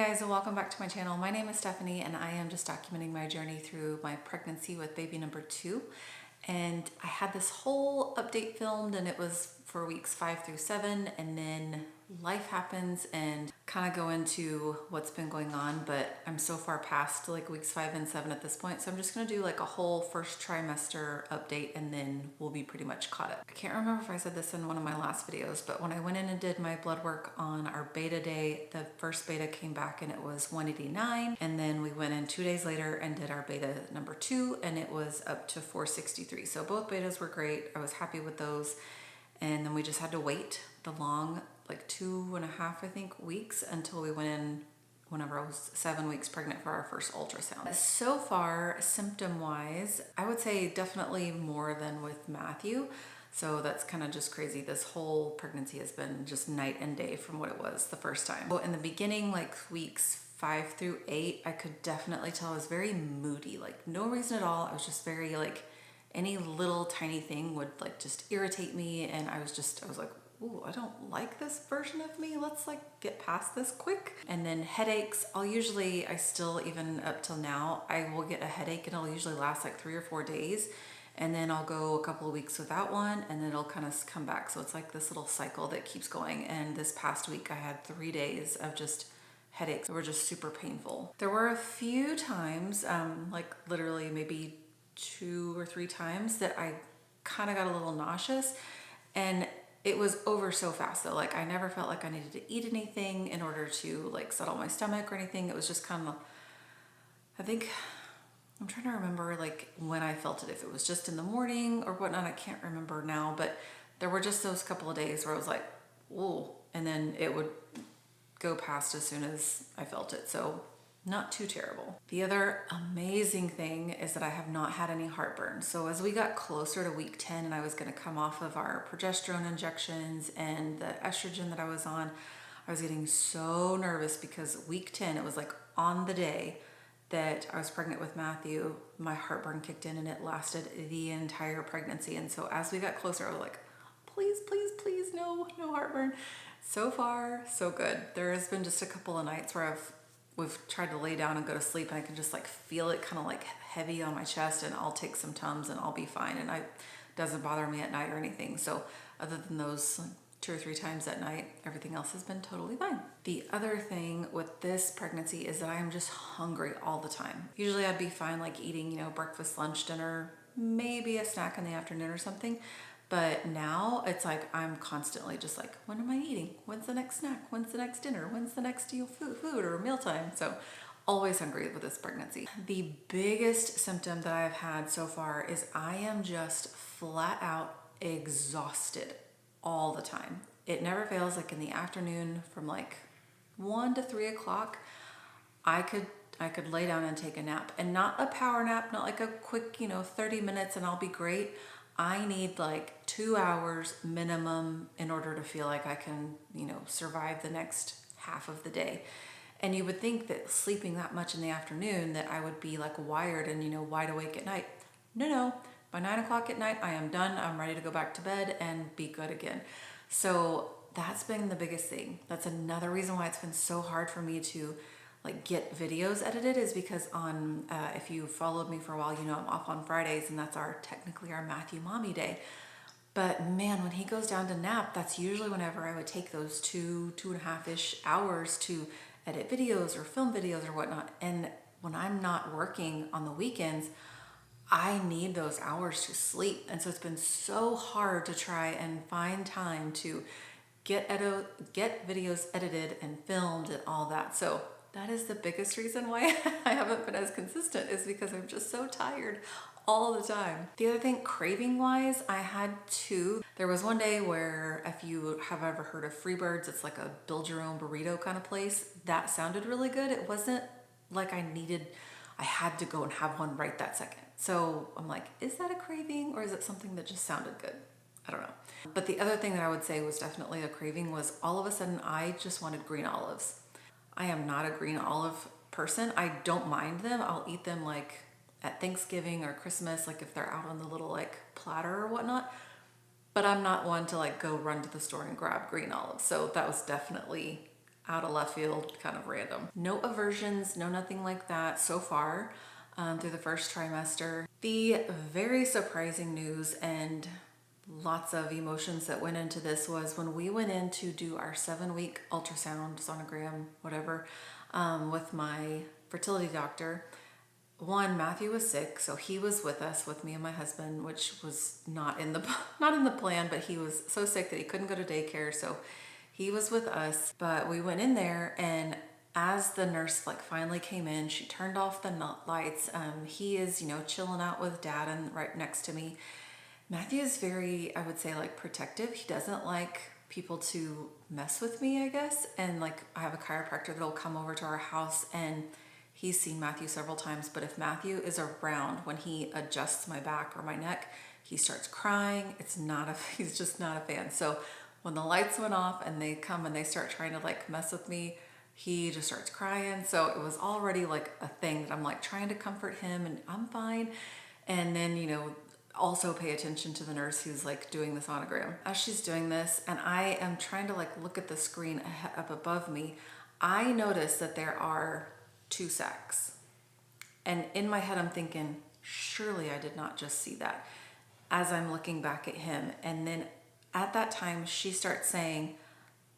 guys, and welcome back to my channel. My name is Stephanie and I am just documenting my journey through my pregnancy with baby number 2. And I had this whole update filmed and it was for weeks 5 through 7, and then life happens and kind of go into what's been going on, but I'm so far past like weeks 5 and 7 at this point. So I'm just gonna do like a whole first trimester update and then we'll be pretty much caught up. I can't remember if I said this in one of my last videos, but when I went in and did my blood work on our beta day, the first beta came back and it was 189. And then we went in 2 days later and did our beta number 2 and it was up to 463. So both betas were great. I was happy with those. And then we just had to wait the long, like 2.5, I think, weeks until we went in whenever I was 7 weeks pregnant for our first ultrasound. So far, symptom-wise, I would say definitely more than with Matthew. So that's kind of just crazy. This whole pregnancy has been just night and day from what it was the first time. So in the beginning, like weeks 5 through 8, I could definitely tell I was very moody, like no reason at all. I was just very like, any little tiny thing would like just irritate me. And I was like, ooh, I don't like this version of me. Let's like get past this quick. And then headaches, I still, even up till now, I will get a headache and it'll usually last like 3 or 4 days. And then I'll go a couple of weeks without one and then it'll kind of come back. So it's like this little cycle that keeps going. And this past week I had 3 days of just headaches that were just super painful. There were a few times, like literally maybe 2 or 3 times that I kind of got a little nauseous, and it was over so fast though. Like I never felt like I needed to eat anything in order to like settle my stomach or anything. It was just kind of, I think, I'm trying to remember like when I felt it, if it was just in the morning or whatnot. I can't remember now, but there were just those couple of days where I was like, ooh, and then it would go past as soon as I felt it. So not too terrible. The other amazing thing is that I have not had any heartburn. So as we got closer to week 10 and I was gonna come off of our progesterone injections and the estrogen that I was on, I was getting so nervous because week 10, it was like on the day that I was pregnant with Matthew, my heartburn kicked in and it lasted the entire pregnancy. And so as we got closer, I was like, please, please, please, no heartburn. So far, so good. There has been just a couple of nights where we've tried to lay down and go to sleep and I can just like feel it kind of like heavy on my chest, and I'll take some Tums and I'll be fine, and it doesn't bother me at night or anything. So other than those 2 or 3 times at night, everything else has been totally fine. The other thing with this pregnancy is that I am just hungry all the time. Usually I'd be fine like eating, breakfast, lunch, dinner, maybe a snack in the afternoon or something. But now it's like I'm constantly just like, when am I eating? When's the next snack? When's the next dinner? When's the next food or mealtime? So always hungry with this pregnancy. The biggest symptom that I've had so far is I am just flat out exhausted all the time. It never fails. Like in the afternoon from like 1 to 3 o'clock, I could lay down and take a nap, and not a power nap, not like a quick, 30 minutes and I'll be great. I need like 2 hours minimum in order to feel like I can, survive the next half of the day. And you would think that sleeping that much in the afternoon that I would be like wired and, wide awake at night. No. By 9 o'clock at night, I am done. I'm ready to go back to bed and be good again. So that's been the biggest thing. That's another reason why it's been so hard for me to like get videos edited, is because on if you followed me for a while, I'm off on Fridays, and that's technically our Matthew mommy day. But man, when he goes down to nap, that's usually whenever I would take those 2.5-ish hours to edit videos or film videos or whatnot. And when I'm not working on the weekends, I need those hours to sleep. And so it's been so hard to try and find time to get videos edited and filmed and all that. So that is the biggest reason why I haven't been as consistent, is because I'm just so tired all the time. The other thing, craving wise, I had 2. There was one day where, if you have ever heard of Freebirds, it's like a build your own burrito kind of place. That sounded really good. It wasn't like I had to go and have one right that second. So I'm like, is that a craving or is it something that just sounded good? I don't know. But the other thing that I would say was definitely a craving was all of a sudden I just wanted green olives. I am not a green olive person. I don't mind them. I'll eat them like at Thanksgiving or Christmas, like if they're out on the little like platter or whatnot. But I'm not one to like go run to the store and grab green olives. So that was definitely out of left field, kind of random. No aversions, no nothing like that so far through the first trimester. The very surprising news and lots of emotions that went into this was when we went in to do our 7-week ultrasound, sonogram, whatever, with my fertility doctor. One, Matthew was sick, so he was with us, with me and my husband, which was not in the plan, but he was so sick that he couldn't go to daycare, so he was with us. But we went in there, and as the nurse like finally came in, she turned off the lights. He is, chilling out with Dad and right next to me. Matthew is very, I would say, like protective. He doesn't like people to mess with me, I guess. And like I have a chiropractor that'll come over to our house, and he's seen Matthew several times, but if Matthew is around when he adjusts my back or my neck, he starts crying. He's just not a fan. So when the lights went off and they come and they start trying to like mess with me, he just starts crying. So it was already like a thing that I'm like trying to comfort him and I'm fine. And then, also pay attention to the nurse who's like doing the sonogram. As she's doing this and I am trying to like look at the screen up above me, I notice that there are 2 sacs. And in my head, I'm thinking, surely I did not just see that, as I'm looking back at him. And then at that time, she starts saying,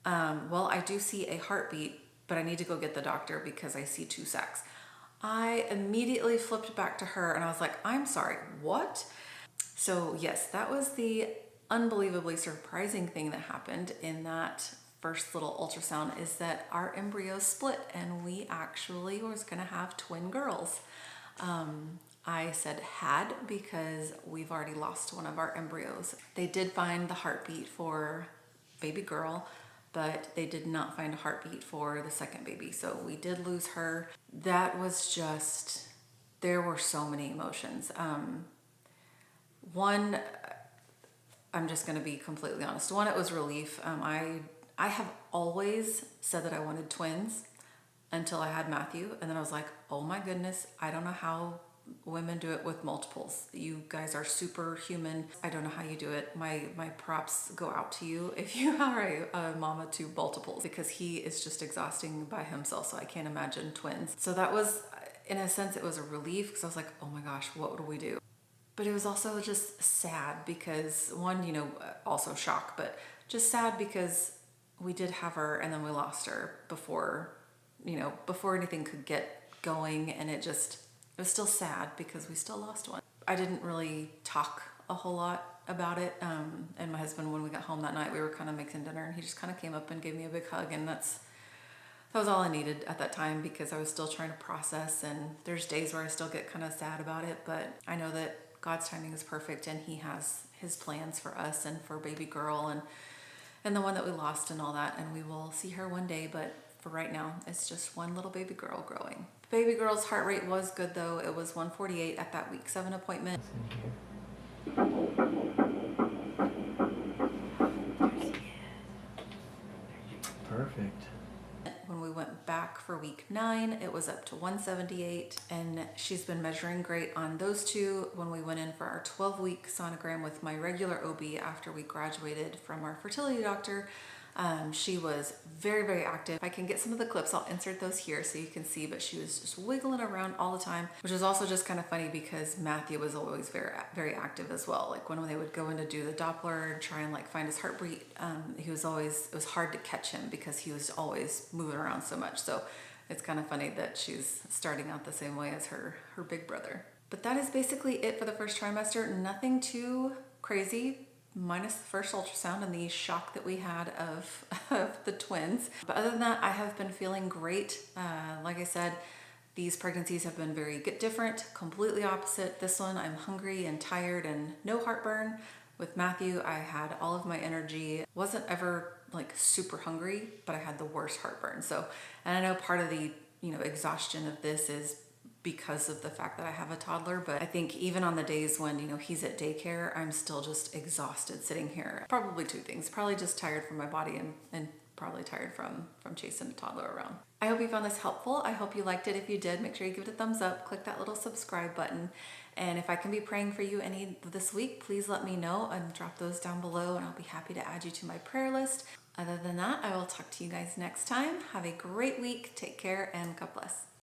well, I do see a heartbeat, but I need to go get the doctor because I see 2 sacs. I immediately flipped back to her and I was like, I'm sorry, what? So yes, that was the unbelievably surprising thing that happened in that first little ultrasound, is that our embryos split and we actually was gonna have twin girls. I said had because we've already lost one of our embryos. They did find the heartbeat for baby girl, but they did not find a heartbeat for the second baby. So we did lose her. That was just, there were so many emotions. One, I'm just gonna be completely honest. One, it was relief. I have always said that I wanted twins until I had Matthew. And then I was like, oh my goodness, I don't know how women do it with multiples. You guys are superhuman. I don't know how you do it. My props go out to you if you are a mama to multiples, because he is just exhausting by himself. So I can't imagine twins. So that was, in a sense, it was a relief because I was like, oh my gosh, what do we do? But it was also just sad because one, also shock, but just sad because we did have her and then we lost her before anything could get going. And it was still sad because we still lost one. I didn't really talk a whole lot about it. And my husband, when we got home that night, we were kind of making dinner and he just kind of came up and gave me a big hug. And that was all I needed at that time because I was still trying to process. And there's days where I still get kind of sad about it, but I know that God's timing is perfect and he has his plans for us and for baby girl and the one that we lost and all that. And we will see her one day, but for right now, it's just one little baby girl growing. Baby girl's heart rate was good though. It was 148 at that week 7 appointment. Perfect. When we went back for week 9, it was up to 178, and she's been measuring great on those 2. When we went in for our 12-week sonogram with my regular OB after we graduated from our fertility doctor, she was very, very active. If I can get some of the clips, I'll insert those here so you can see, but she was just wiggling around all the time, which was also just kind of funny because Matthew was always very, very active as well. Like when they would go in to do the Doppler and try and like find his heartbeat, it was hard to catch him because he was always moving around so much. So it's kind of funny that she's starting out the same way as her big brother. But that is basically it for the first trimester. Nothing too crazy, minus the first ultrasound and the shock that we had of the twins. But other than that, I have been feeling great. Like I said, these pregnancies have been very different, completely opposite. This one, I'm hungry and tired and no heartburn. With Matthew, I had all of my energy. Wasn't ever like super hungry, but I had the worst heartburn. So, and I know part of the, exhaustion of this is because of the fact that I have a toddler, but I think even on the days when, he's at daycare, I'm still just exhausted sitting here. Probably 2 things, probably just tired from my body and probably tired from chasing a toddler around. I hope you found this helpful. I hope you liked it. If you did, make sure you give it a thumbs up, click that little subscribe button. And if I can be praying for you any this week, please let me know and drop those down below and I'll be happy to add you to my prayer list. Other than that, I will talk to you guys next time. Have a great week. Take care and God bless.